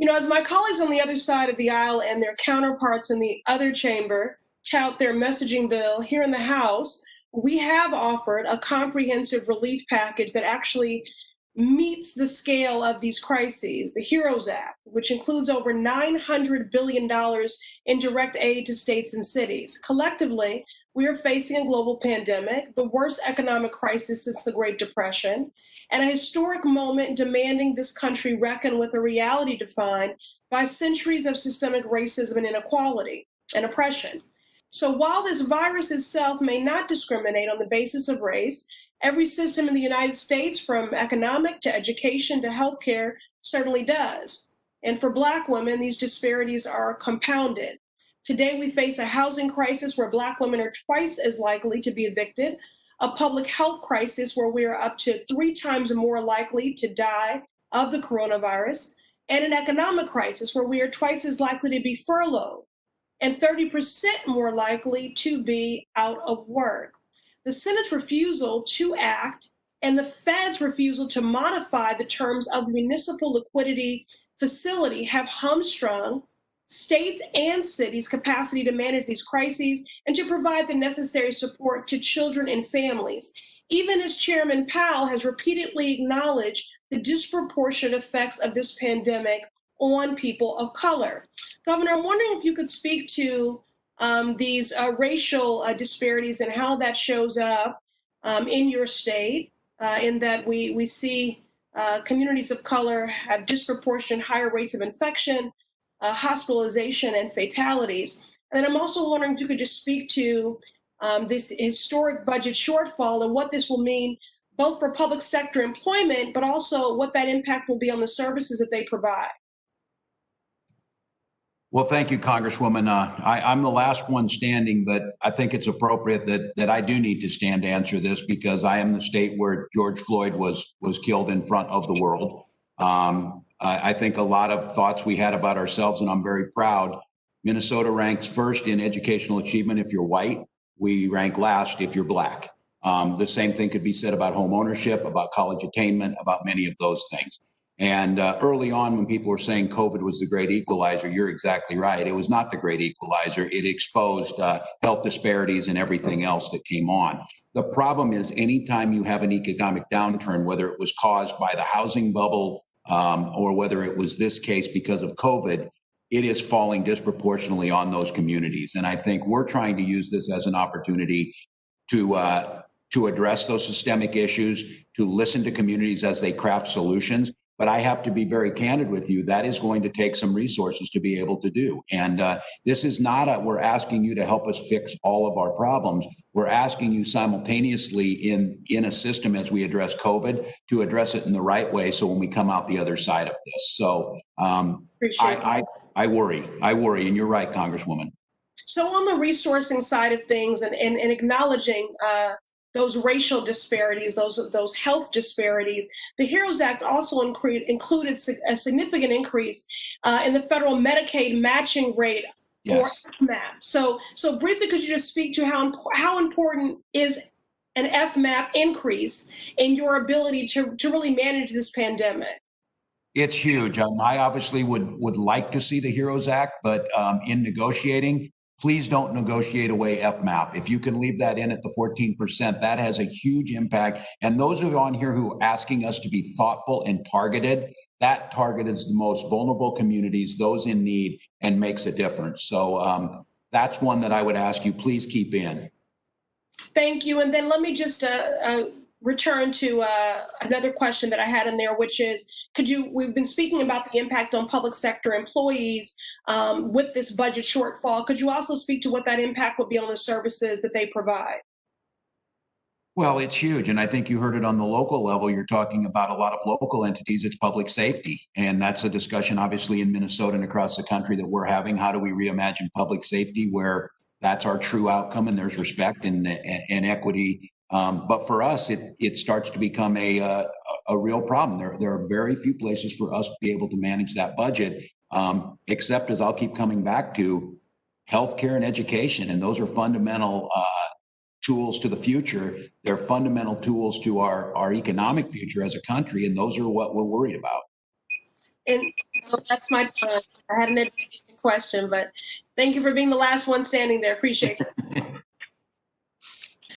As my colleagues on the other side of the aisle and their counterparts in the other chamber tout their messaging bill here in the House, we have offered a comprehensive relief package that actually meets the scale of these crises. The HEROES Act, which includes over $900 billion in direct aid to states and cities. Collectively, we are facing a global pandemic, the worst economic crisis since the Great Depression, and a historic moment demanding this country reckon with a reality defined by centuries of systemic racism and inequality and oppression. So while this virus itself may not discriminate on the basis of race, every system in the United States, from economic to education to healthcare, certainly does. And for Black women, these disparities are compounded. Today, we face a housing crisis where Black women are twice as likely to be evicted, a public health crisis where we are up to 3 times more likely to die of the coronavirus, and an economic crisis where we are twice as likely to be furloughed and 30% more likely to be out of work. The Senate's refusal to act and the Fed's refusal to modify the terms of the municipal liquidity facility have hamstrung states and cities' capacity to manage these crises and to provide the necessary support to children and families, even as Chairman Powell has repeatedly acknowledged the disproportionate effects of this pandemic on people of color. Governor, I'm wondering if you could speak to these racial disparities and how that shows up in your state, in that we see communities of color have disproportionate higher rates of infection, hospitalization, and fatalities. And then I'm also wondering if you could just speak to this historic budget shortfall and what this will mean both for public sector employment, but also what that impact will be on the services that they provide. Well, thank you, Congresswoman. I'm the last one standing, but I think it's appropriate that I do need to stand to answer this because I am the state where George Floyd was killed in front of the world. I think a lot of thoughts we had about ourselves, and I'm very proud. Minnesota ranks first in educational achievement if you're white. We rank last if you're Black. The same thing could be said about home ownership, about college attainment, about many of those things. And early on, when people were saying COVID was the great equalizer, you're exactly right. It was not the great equalizer. It exposed health disparities and everything else that came on. The problem is anytime you have an economic downturn, whether it was caused by the housing bubble or whether it was this case because of COVID, it is falling disproportionately on those communities. And I think we're trying to use this as an opportunity to address those systemic issues, to listen to communities as they craft solutions. But I have to be very candid with you. That is going to take some resources to be able to do. And this is not we're asking you to help us fix all of our problems. We're asking you simultaneously in a system as we address COVID to address it in the right way. So when we come out the other side of this. So I worry. And you're right, Congresswoman. So on the resourcing side of things and acknowledging those racial disparities, those health disparities, the HEROES Act also included a significant increase in the federal Medicaid matching rate, yes, or FMAP. So briefly, could you just speak to how important is an FMAP increase in your ability to really manage this pandemic? It's huge. I obviously would like to see the HEROES Act, but in negotiating, please don't negotiate away FMAP. If you can leave that in at the 14%, that has a huge impact. And those of you on here who are asking us to be thoughtful and targeted, that targets the most vulnerable communities, those in need, and makes a difference. So that's one that I would ask you, please keep in. Thank you. And then let me just return to another question that I had in there, which is, we've been speaking about the impact on public sector employees with this budget shortfall. Could you also speak to what that impact would be on the services that they provide? Well, it's huge. And I think you heard it on the local level. You're talking about a lot of local entities. It's public safety. And that's a discussion, obviously, in Minnesota and across the country that we're having. How do we reimagine public safety where that's our true outcome and there's respect and equity? But for us, it starts to become a real problem. There are very few places for us to be able to manage that budget, except, as I'll keep coming back to, healthcare and education. And those are fundamental tools to the future. They're fundamental tools to our economic future as a country. And those are what we're worried about. And Well, that's my time. I had an education question, but thank you for being the last one standing there. Appreciate it.